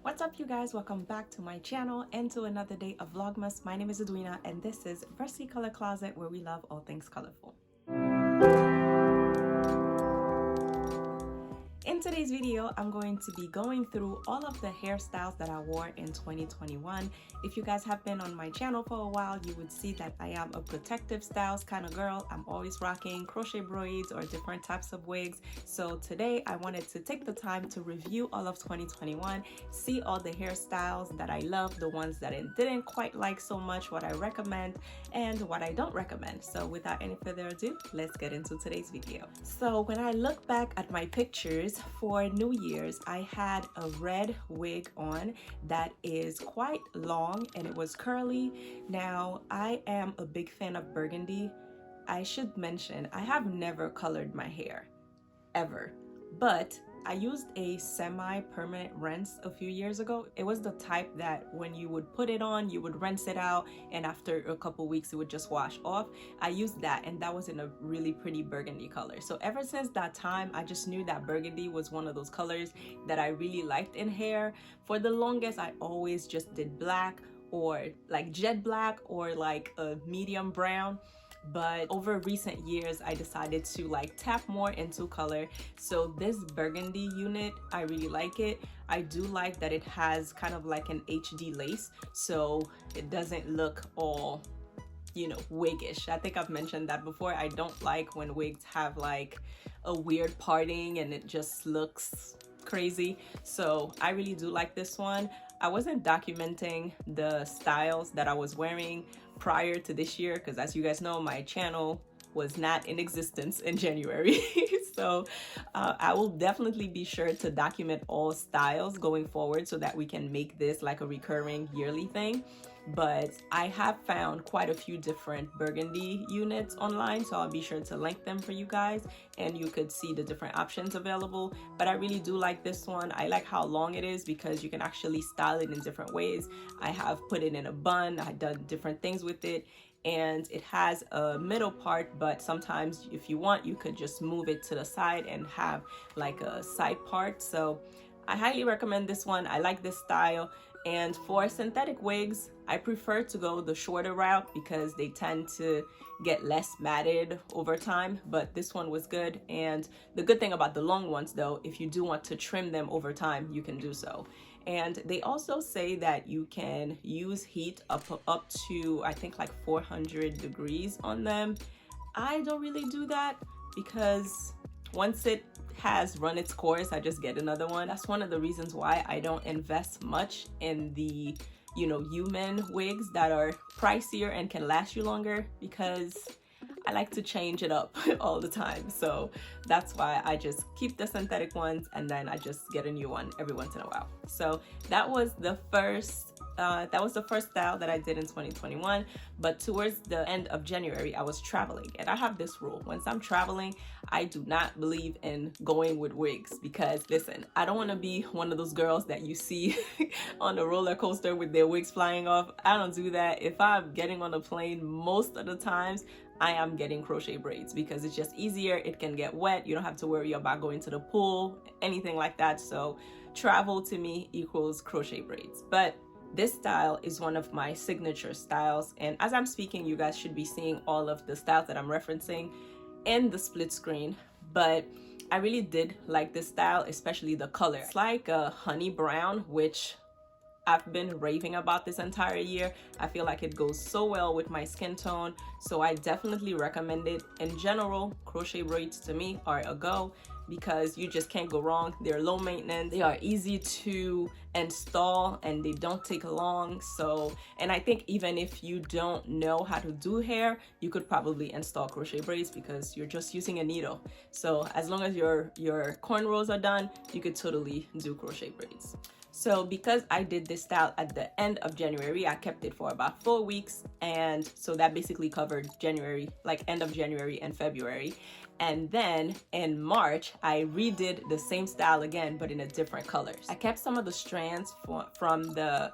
What's up, you guys? Welcome back to my channel and to another day of Vlogmas. My name is Edwina and this is Varsity Color Closet, where we love all things colorful. In today's video, I'm going to be going through all of the hairstyles that I wore in 2021. If you guys have been on my channel for a while, you would see that I am a protective styles kind of girl. I'm always rocking crochet braids or different types of wigs. So today I wanted to take the time to review all of 2021, see all the hairstyles that I love, the ones that I didn't quite like so much, what I recommend and what I don't recommend. So without any further ado, let's get into today's video. So when I look back at my pictures for New Year's, I had a red wig on that is quite long and it was curly. Now, I am a big fan of Burgundy. I should mention, I have never colored my hair, ever. But I used a semi-permanent rinse a few years ago. It was the type that when you would put it on, you would rinse it out, and after a couple weeks, it would just wash off. I used that, and that was in a really pretty burgundy color. So ever since that time, I just knew that burgundy was one of those colors that I really liked in hair. For the longest, I always just did black or like jet black or like a medium brown. But over recent years, I decided to like tap more into color. So this burgundy unit, I really like it. I do like that it has kind of like an HD lace, so it doesn't look all, you know, wiggish. I think I've mentioned that before. I don't like when wigs have like a weird parting and it just looks crazy. So I really do like this one. I wasn't documenting the styles that I was wearing prior to this year because, as you guys know, my channel was not in existence in January. So I will definitely be sure to document all styles going forward so that we can make this like a recurring yearly thing. But I have found quite a few different burgundy units online, so I'll be sure to link them for you guys and you could see the different options available. But I really do like this one. I like how long it is because you can actually style it in different ways. I have put it in a bun, I've done different things with it, and it has a middle part, but sometimes if you want, you could just move it to the side and have like a side part. So I highly recommend this one. I like this style. And for synthetic wigs, I prefer to go the shorter route because they tend to get less matted over time, but this one was good. And the good thing about the long ones though, if you do want to trim them over time, you can do so. And they also say that you can use heat up to, I think, like 400 degrees on them. I don't really do that because once it has run its course, I just get another one. That's one of the reasons why I don't invest much in the, you know, human wigs that are pricier and can last you longer, because I like to change it up all the time. So that's why I just keep the synthetic ones and then I just get a new one every once in a while. So that was the first style that I did in 2021. But towards the end of January, I was traveling, and I have this rule: once I'm traveling, I do not believe in going with wigs, because listen, I don't want to be one of those girls that you see on the roller coaster with their wigs flying off. I don't do that. If I'm getting on a plane, most of the times I am getting crochet braids because it's just easier. It can get wet. You don't have to worry about going to the pool, anything like that. So travel to me equals crochet braids. But this style is one of my signature styles, and as I'm speaking, you guys should be seeing all of the styles that I'm referencing in the split screen. But I really did like this style, especially the color. It's like a honey brown, which I've been raving about this entire year. I feel like it goes so well with my skin tone, so I definitely recommend it. In general, crochet braids to me are a go because you just can't go wrong. They're low maintenance, they are easy to install, and they don't take long. So, and I think even if you don't know how to do hair, you could probably install crochet braids because you're just using a needle. So as long as your cornrows are done, you could totally do crochet braids. So because I did this style at the end of January, I kept it for about 4 weeks. And so that basically covered January, like end of January and February. And then in March, I redid the same style again, but in a different colors. I kept some of the strands from the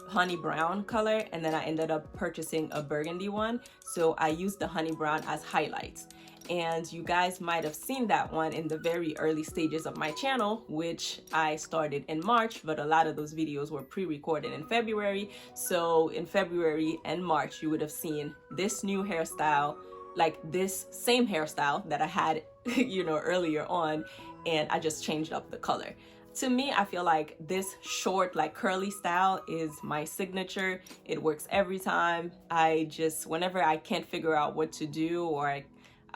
honey brown color, and then I ended up purchasing a burgundy one. So I used the honey brown as highlights. and you guys might have seen that one in the very early stages of my channel, which I started in March, but a lot of those videos were pre-recorded in February. So in February and March, you would have seen this new hairstyle, like this same hairstyle that I had, you know, earlier on, and I just changed up the color. To me, I feel like this short, like curly style is my signature. It works every time. Whenever I can't figure out what to do, or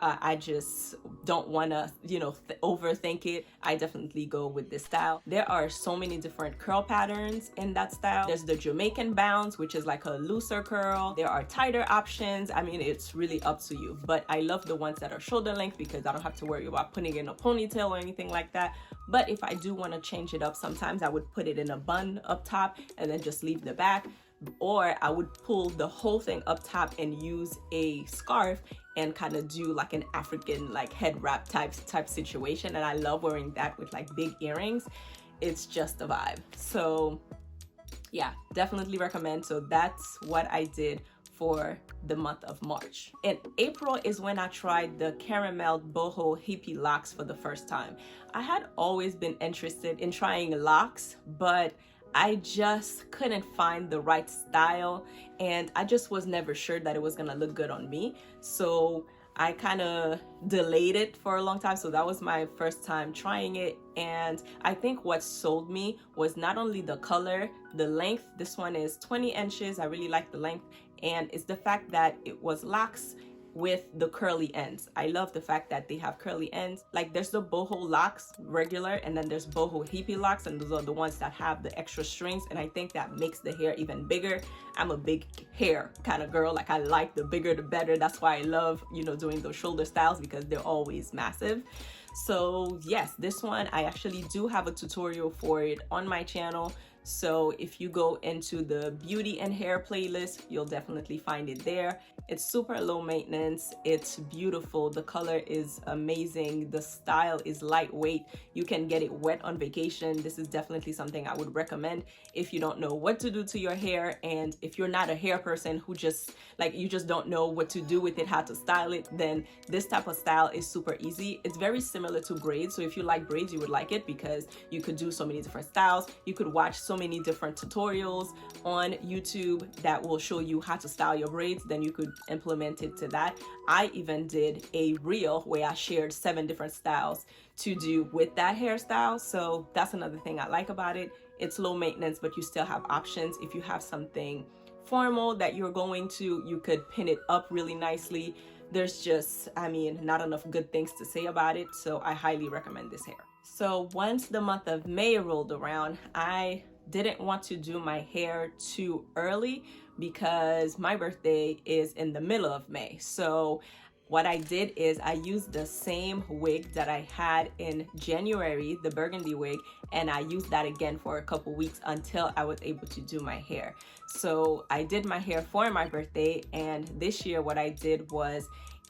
I just don't want to, you know, overthink it, I definitely go with this style. There are so many different curl patterns in that style. There's the Jamaican bounce, which is like a looser curl. There are tighter options. I mean, it's really up to you, but I love the ones that are shoulder length because I don't have to worry about putting in a ponytail or anything like that. But if I do want to change it up, sometimes I would put it in a bun up top and then just leave the back, or I would pull the whole thing up top and use a scarf and kind of do like an African like head wrap type situation. And I love wearing that with like big earrings. It's just a vibe. So yeah, definitely recommend. So that's what I did for the month of March. In April is when I tried the caramel boho hippie locks for the first time. I had always been interested in trying locks, but I just couldn't find the right style, and I just was never sure that it was gonna look good on me. So I kind of delayed it for a long time. So that was my first time trying it. And I think what sold me was not only the color, the length. This one is 20 inches. I really like the length. And it's the fact that it was locks with the curly ends. I love the fact that they have curly ends. Like there's the boho locks regular, and then there's boho hippie locks, and those are the ones that have the extra strings, and I think that makes the hair even bigger. I'm a big hair kind of girl. Like I like the bigger the better. That's why I love, you know, doing those shoulder styles because they're always massive. So yes, this one I actually do have a tutorial for it on my channel. So if you go into the beauty and hair playlist, you'll definitely find it there. It's super low maintenance. It's beautiful. The color is amazing. The style is lightweight. You can get it wet on vacation. This is definitely something I would recommend if you don't know what to do to your hair, and if you're not a hair person who just like, you just don't know what to do with it, how to style it, then this type of style is super easy. It's very similar to braids. So if you like braids, you would like it because you could do so many different styles. You could watch so many different tutorials on YouTube that will show you how to style your braids. Then you could implement it to that. I even did a reel where I shared 7 different styles to do with that hairstyle. So that's another thing I like about it. It's low maintenance, but you still have options. If you have something formal that you're going to, you could pin it up really nicely. There's just, I mean, not enough good things to say about it. So I highly recommend this hair. So once the month of May rolled around, I didn't want to do my hair too early because my birthday is in the middle of May. So what I did is I used the same wig that I had in January, the Burgundy wig, and I used that again for a couple weeks until I was able to do my hair. So I did my hair for my birthday, and this year what I did was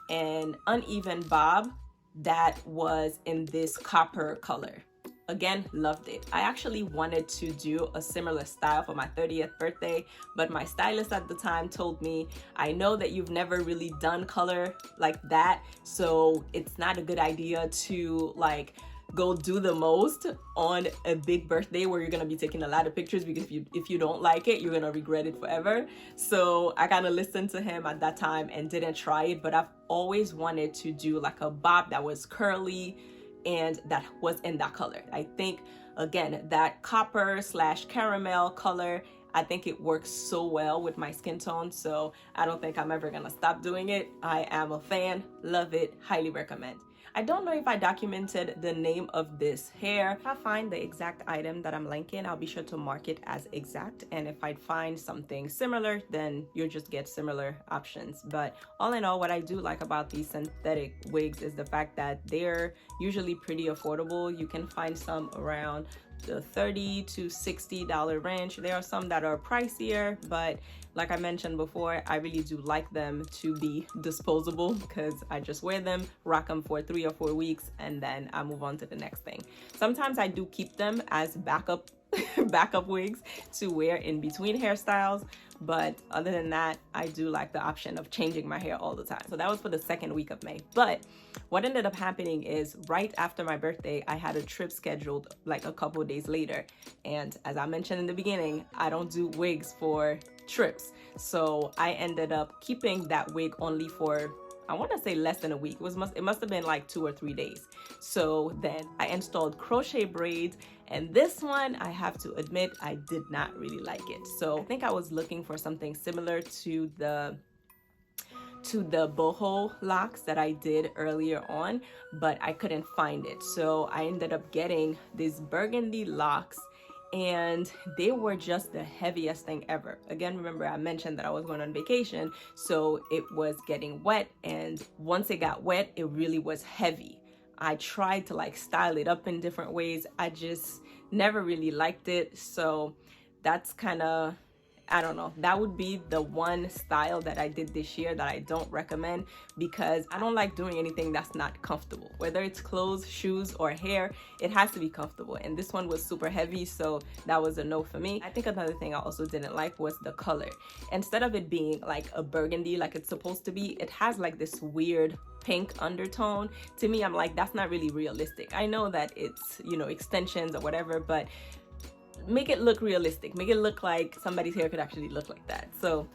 an uneven bob that was in this copper color. Again, loved it. I actually wanted to do a similar style for my 30th birthday, but my stylist at the time told me, I know that you've never really done color like that, so it's not a good idea to like go do the most on a big birthday where you're gonna be taking a lot of pictures, because if you don't like it, you're gonna regret it forever. So I kind of listened to him at that time and didn't try it, but I've always wanted to do like a bob that was curly and that was in that color. I think, again, that copper / caramel color, I think it works so well with my skin tone, so I don't think I'm ever gonna stop doing it. I am a fan, love it, highly recommend. I don't know if I documented the name of this hair. If I find the exact item that I'm linking, I'll be sure to mark it as exact. And if I find something similar, then you'll just get similar options. But all in all, what I do like about these synthetic wigs is the fact that they're usually pretty affordable. You can find some around the $30 to $60 range. There are some that are pricier, but like I mentioned before, I really do like them to be disposable because I just wear them, rock them for 3 or 4 weeks, and then I move on to the next thing. Sometimes I do keep them as backup backup wigs to wear in between hairstyles. But other than that, I do like the option of changing my hair all the time. So that was for the second week of May. But what ended up happening is right after my birthday, I had a trip scheduled like a couple of days later. And as I mentioned in the beginning, I don't do wigs for trips. So I ended up keeping that wig only for, I want to say, less than a week. It must have been like 2 or 3 days. So then I installed Crochet Braids, and this one, I have to admit, I did not really like it. So I think I was looking for something similar to the boho locks that I did earlier on, but I couldn't find it. So I ended up getting these burgundy locks, and they were just the heaviest thing ever. Again, remember I mentioned that I was going on vacation, so it was getting wet, and once it got wet, it really was heavy. I tried to like style it up in different ways. I just never really liked it. So that's kind of, I don't know, that would be the one style that I did this year that I don't recommend, because I don't like doing anything that's not comfortable. Whether it's clothes, shoes, or hair, it has to be comfortable. And this one was super heavy, so that was a no for me. I think another thing I also didn't like was the color. Instead of it being like a burgundy like it's supposed to be, it has like this weird pink undertone. To me, I'm like, that's not really realistic. I know that it's, you know, extensions or whatever, but make it look realistic. Make it look like somebody's hair could actually look like that. So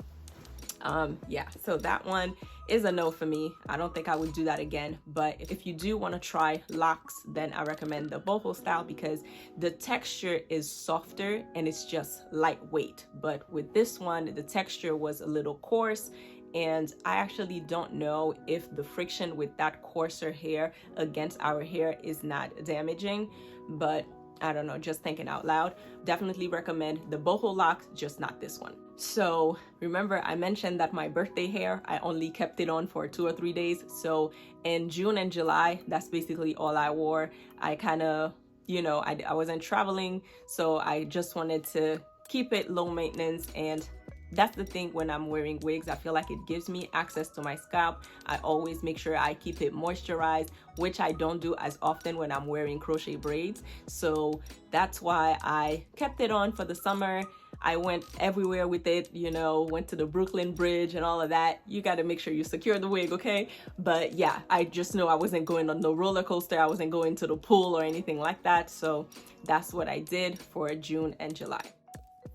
yeah, so that one is a no for me. I don't think I would do that again. But if you do want to try locks, then I recommend the boho style, because the texture is softer and it's just lightweight. But with this one, the texture was a little coarse, and I actually don't know if the friction with that coarser hair against our hair is not damaging, but I don't know, just thinking out loud. Definitely recommend the boho locks, just not this one. So remember I mentioned that my birthday hair, I only kept it on for 2 or 3 days. So in June and July, that's basically all I wore. I kind of, you know, I wasn't traveling, so I just wanted to keep it low maintenance. And that's the thing when I'm wearing wigs, I feel like it gives me access to my scalp. I always make sure I keep it moisturized, which I don't do as often when I'm wearing crochet braids. So that's why I kept it on for the summer. I went everywhere with it, you know, went to the Brooklyn Bridge and all of that. You got to make sure you secure the wig, okay? But yeah, I just know I wasn't going on no roller coaster. I wasn't going to the pool or anything like that. So that's what I did for June and July.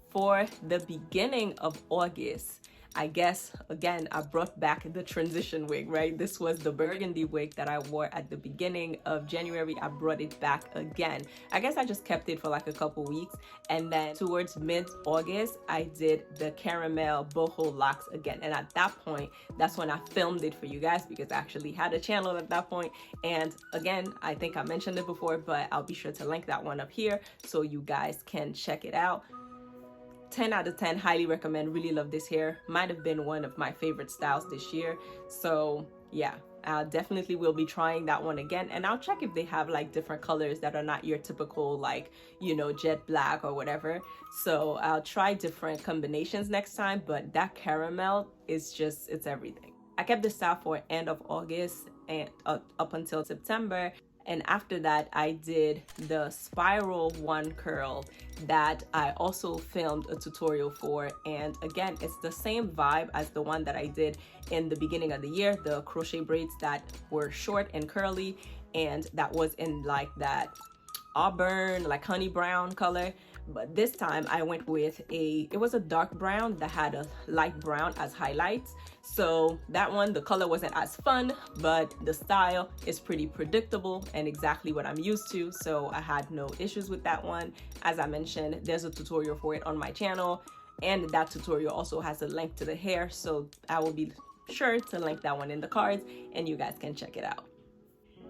For the beginning of August, I guess, again, I brought back the transition wig, right? This was the burgundy wig that I wore at the beginning of January. I brought it back again. I guess I just kept it for like a couple weeks. And then towards mid-August, I did the caramel boho locks again. And at that point, that's when I filmed it for you guys, because I actually had a channel at that point. And again, I think I mentioned it before, but I'll be sure to link that one up here so you guys can check it out. 10 out of 10, highly recommend. Really love this hair. Might have been one of my favorite styles this year. So yeah, I definitely will be trying that one again, and I'll check if they have like different colors that are not your typical, like, you know, jet black or whatever. So I'll try different combinations next time, but that caramel is just, it's everything. I kept this style for end of August and up until September. And after that, I did the spiral one curl that I also filmed a tutorial for. And again, it's the same vibe as the one that I did in the beginning of the year, the crochet braids that were short and curly, and that was in like that auburn, like honey brown color. But this time I went with it was a dark brown that had a light brown as highlights. So that one, the color wasn't as fun, but the style is pretty predictable and exactly what I'm used to. So I had no issues with that one. As I mentioned, there's a tutorial for it on my channel, and that tutorial also has a link to the hair. So I will be sure to link that one in the cards and you guys can check it out.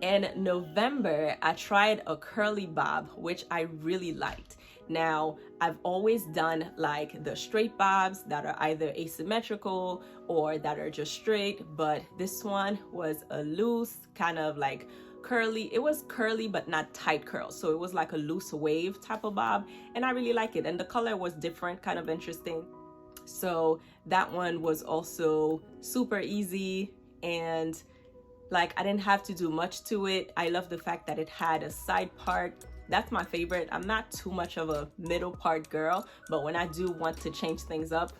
In November, I tried a curly bob, which I really liked. Now, I've always done like the straight bobs that are either asymmetrical or that are just straight, but this one was a loose kind of like curly. It was curly but not tight curls, so it was like a loose wave type of bob, and I really like it. And the color was different, kind of interesting. So that one was also super easy, and like I didn't have to do much to it. I love the fact that it had a side part That's my favorite. I'm not too much of a middle part girl, but when I do want to change things up,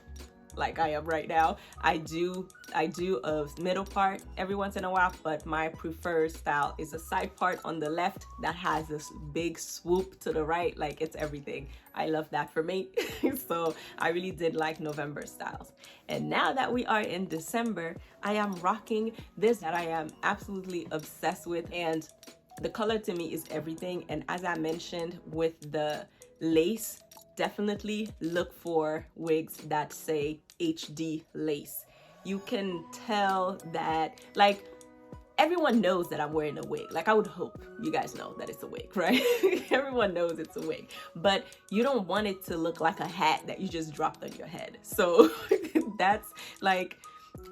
like I am right now, I do a middle part every once in a while, but my preferred style is a side part on the left that has this big swoop to the right. Like, it's everything. I love that for me. So I really did like November styles. And now that we are in December, I am rocking this that I am absolutely obsessed with, and the color to me is everything. And as I mentioned with the lace, definitely look for wigs that say HD lace. You can tell that, like, everyone knows that I'm wearing a wig. Like, I would hope you guys know that it's a wig, right? Everyone knows it's a wig, but you don't want it to look like a hat that you just dropped on your head. So that's like,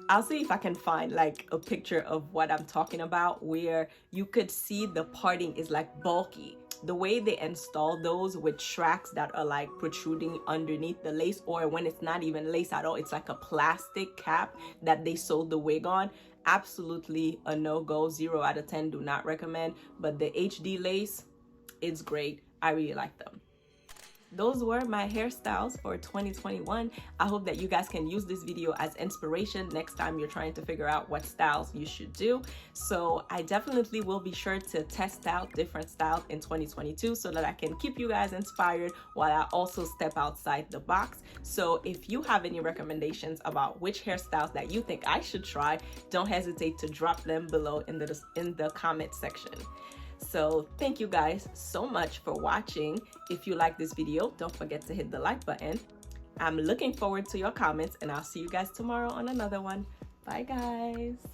I'll see if I can find like a picture of what I'm talking about, where you could see the parting is like bulky. The way they install those with tracks that are like protruding underneath the lace, or when it's not even lace at all, it's like a plastic cap that they sewed the wig on. Absolutely a no-go. 0 out of 10, do not recommend. But the HD lace, it's great. I really like them. Those were my hairstyles for 2021. I hope that you guys can use this video as inspiration next time you're trying to figure out what styles you should do. So I definitely will be sure to test out different styles in 2022 so that I can keep you guys inspired while I also step outside the box. So if you have any recommendations about which hairstyles that you think I should try, don't hesitate to drop them below in the comment section. So thank you guys so much for watching. If you like this video, don't forget to hit the like button. I'm looking forward to your comments, and I'll see you guys tomorrow on another one. Bye guys.